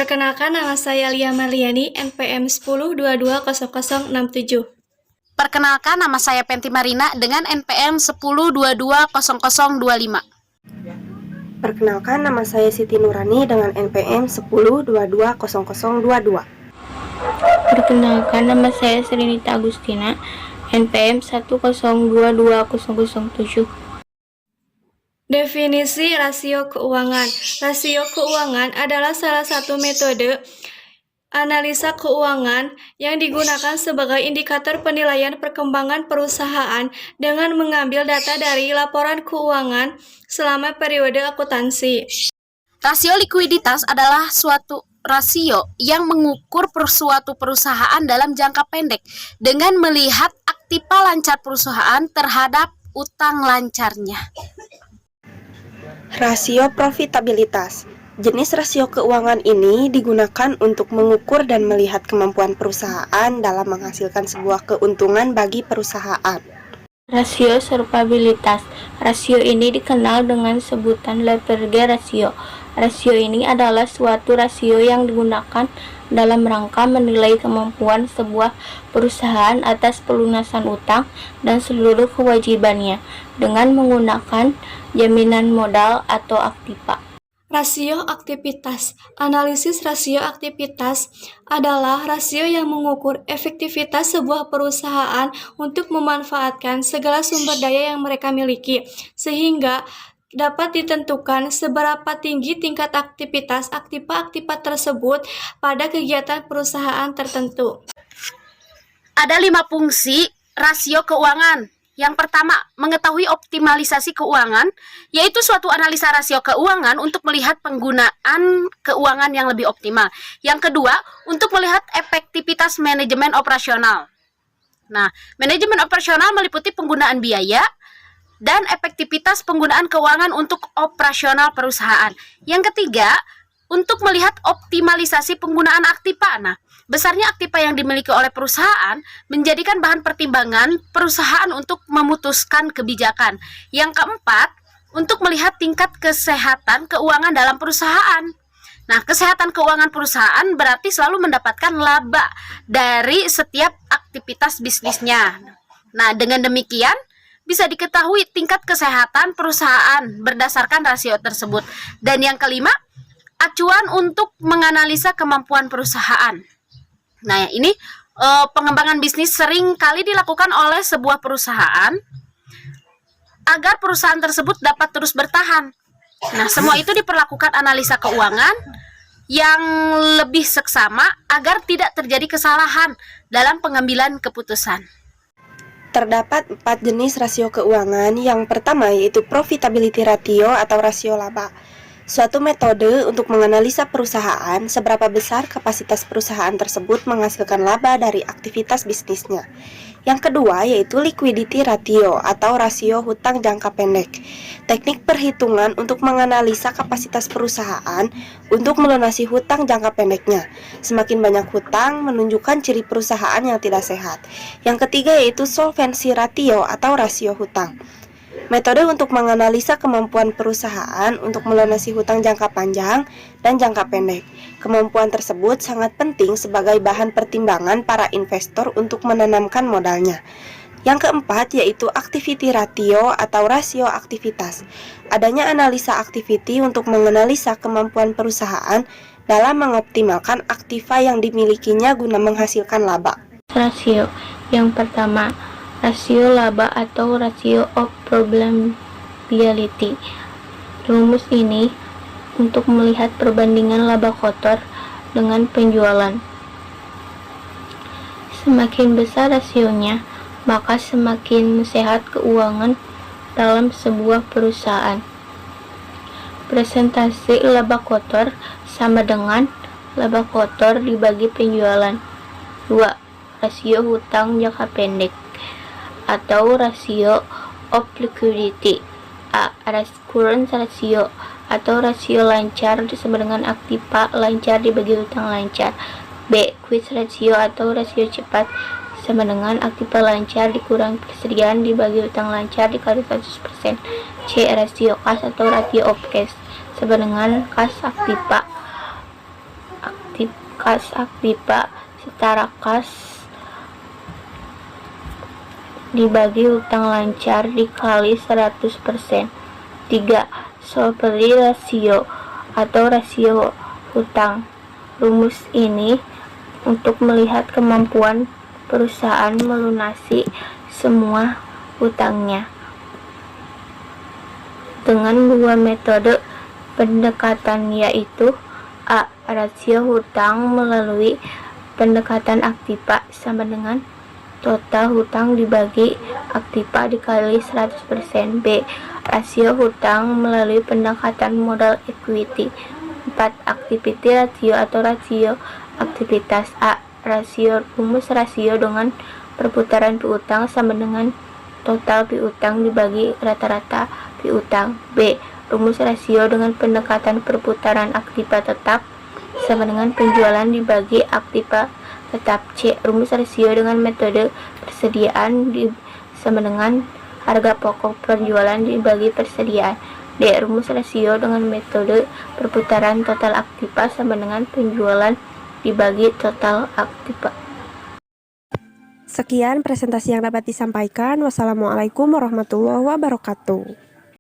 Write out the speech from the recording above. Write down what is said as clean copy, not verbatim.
Perkenalkan, nama saya Lia Marliani, NPM 10220067. Perkenalkan, nama saya Penti Marina dengan NPM 10220025. Perkenalkan, nama saya Siti Nurani dengan NPM 10220022. Perkenalkan, nama saya Srinita Agustina, NPM 10220007. Definisi rasio keuangan. Rasio keuangan adalah salah satu metode analisa keuangan yang digunakan sebagai indikator penilaian perkembangan perusahaan dengan mengambil data dari laporan keuangan selama periode akuntansi. Rasio likuiditas adalah suatu rasio yang mengukur suatu perusahaan dalam jangka pendek dengan melihat aktiva lancar perusahaan terhadap utang lancarnya. Rasio profitabilitas. Jenis rasio keuangan ini digunakan untuk mengukur dan melihat kemampuan perusahaan dalam menghasilkan sebuah keuntungan bagi perusahaan. Rasio survivabilitas. Rasio ini dikenal dengan sebutan leverage ratio. Rasio ini adalah suatu rasio yang digunakan dalam rangka menilai kemampuan sebuah perusahaan atas pelunasan utang dan seluruh kewajibannya dengan menggunakan jaminan modal atau aktiva. Rasio aktivitas. Analisis rasio aktivitas adalah rasio yang mengukur efektivitas sebuah perusahaan untuk memanfaatkan segala sumber daya yang mereka miliki, sehingga dapat ditentukan seberapa tinggi tingkat aktivitas aktiva tersebut pada kegiatan perusahaan tertentu. Ada 5 fungsi rasio keuangan. Yang pertama, mengetahui optimalisasi keuangan, yaitu suatu analisa rasio keuangan untuk melihat penggunaan keuangan yang lebih optimal. Yang kedua, untuk melihat efektivitas manajemen operasional. Nah, manajemen operasional meliputi penggunaan biaya dan efektivitas penggunaan keuangan untuk operasional perusahaan. Yang ketiga, untuk melihat optimalisasi penggunaan aktiva. Nah, besarnya aktiva yang dimiliki oleh perusahaan menjadikan bahan pertimbangan perusahaan untuk memutuskan kebijakan. Yang keempat, untuk melihat tingkat kesehatan keuangan dalam perusahaan. Nah, kesehatan keuangan perusahaan berarti selalu mendapatkan laba dari setiap aktivitas bisnisnya. Nah, dengan demikian bisa diketahui tingkat kesehatan perusahaan berdasarkan rasio tersebut. Dan yang kelima, acuan untuk menganalisa kemampuan perusahaan. Nah, ini pengembangan bisnis sering kali dilakukan oleh sebuah perusahaan agar perusahaan tersebut dapat terus bertahan. Nah, semua itu diperlakukan analisa keuangan yang lebih seksama agar tidak terjadi kesalahan dalam pengambilan keputusan. Terdapat 4 jenis rasio keuangan. Yang pertama yaitu profitability ratio atau rasio laba. Suatu metode untuk menganalisa perusahaan seberapa besar kapasitas perusahaan tersebut menghasilkan laba dari aktivitas bisnisnya. Yang kedua yaitu liquidity ratio atau rasio hutang jangka pendek. Teknik perhitungan untuk menganalisa kapasitas perusahaan untuk melunasi hutang jangka pendeknya. Semakin banyak hutang menunjukkan ciri perusahaan yang tidak sehat. Yang ketiga yaitu solvency ratio atau rasio hutang. Metode untuk menganalisa kemampuan perusahaan untuk melunasi hutang jangka panjang dan jangka pendek. Kemampuan tersebut sangat penting sebagai bahan pertimbangan para investor untuk menanamkan modalnya. Yang keempat yaitu activity ratio atau rasio aktivitas. Adanya analisa activity untuk menganalisa kemampuan perusahaan dalam mengoptimalkan aktiva yang dimilikinya guna menghasilkan laba. Rasio yang pertama, rasio laba atau rasio of probability. Rumus ini untuk melihat perbandingan laba kotor dengan penjualan. Semakin besar rasionya, maka semakin sehat keuangan dalam sebuah perusahaan. Presentasi laba kotor sama dengan laba kotor dibagi penjualan. 2. Rasio hutang jangka pendek atau rasio of liquidity. A. Current ratio atau rasio lancar sama dengan aktiva lancar dibagi hutang lancar. B. Quick ratio atau rasio cepat sama dengan aktiva lancar dikurang persediaan dibagi hutang lancar dikali 100%. C. Rasio kas atau ratio of cash sama dengan kas aktiva kas aktiva setara kas dibagi hutang lancar dikali 100%. 3. Seperti rasio atau rasio hutang. Rumus ini untuk melihat kemampuan perusahaan melunasi semua hutangnya. Dengan dua metode pendekatan yaitu A. Rasio hutang melalui pendekatan aktiva sama dengan total hutang dibagi aktiva dikali 100%. B. Rasio hutang melalui pendekatan modal equity. 4. Activity ratio atau rasio aktivitas. A. Rumus rasio dengan perputaran piutang sama dengan total piutang dibagi rata-rata piutang. B. Rumus rasio dengan pendekatan perputaran aktiva tetap sama dengan penjualan dibagi aktiva tetap. C. Rumus rasio dengan metode persediaan sama dengan harga pokok penjualan dibagi persediaan. D. Rumus rasio dengan metode perputaran total aktiva sama dengan penjualan dibagi total aktiva. Sekian presentasi yang dapat disampaikan. Wassalamualaikum warahmatullahi wabarakatuh.